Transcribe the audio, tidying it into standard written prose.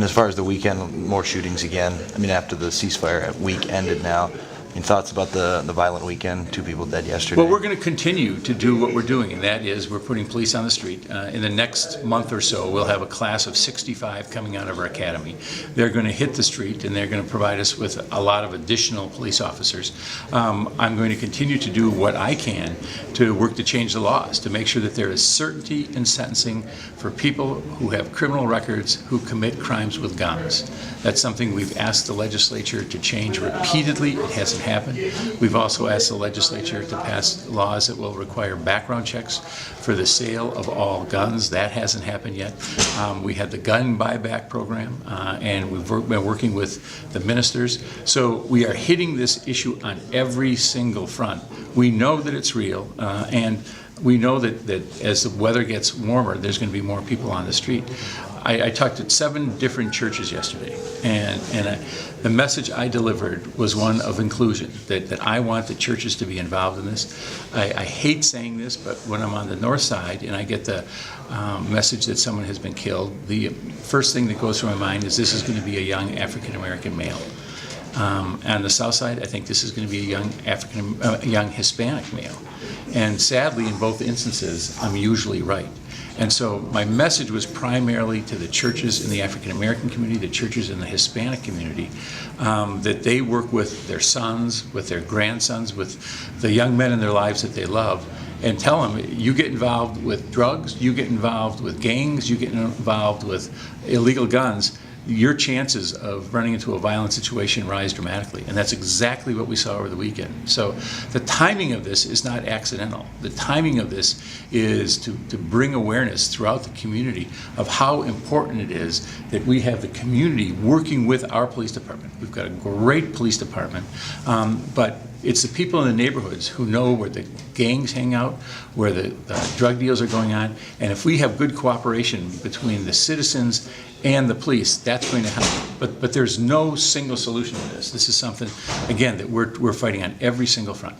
And as far as the weekend, more shootings again. I mean, after the ceasefire week ended now. I mean, thoughts about the violent weekend? 2 people dead yesterday. Well, we're going to continue to do what we're doing, and that is we're putting police on the street. In the next month or so, we'll have a class of 65 coming out of our academy. They're going to hit the street, and they're going to provide us with a lot of additional police officers. I'm going to continue to do what I can to work to change the laws, to make sure that there is certainty in sentencing for people who have criminal records who commit crimes with guns. That's something we've asked the legislature to change repeatedly. It hasn't happened. We've also asked the legislature to pass laws that will require background checks for the sale of all guns. That hasn't happened yet. We had the gun buyback program, and we've been working with the ministers. So we are hitting this issue on every single front. We know that it's real, and we know that as the weather gets warmer, there's going to be more people on the street. I talked at 7 different churches yesterday, and the message I delivered was one of inclusion, that I want the churches to be involved in this. I hate saying this, but when I'm on the north side and I get the message that someone has been killed, the first thing that goes through my mind is this is going to be a young African-American male. On the south side, I think this is going to be a young Hispanic male. And sadly, in both instances, I'm usually right. And so my message was primarily to the churches in the African American community, the churches in the Hispanic community, that they work with their sons, with their grandsons, with the young men in their lives that they love, and tell them, you get involved with drugs, you get involved with gangs, you get involved with illegal guns, your chances of running into a violent situation rise dramatically. And that's exactly what we saw over the weekend. So the timing of this is not accidental. The timing of this is to bring awareness throughout the community of how important it is that we have the community working with our police department. We've got a great police department, but it's the people in the neighborhoods who know where the gangs hang out, where the drug deals are going on, and if we have good cooperation between the citizens and the police, that's going to help. But there's no single solution to this. This is something, again, that we're fighting on every single front.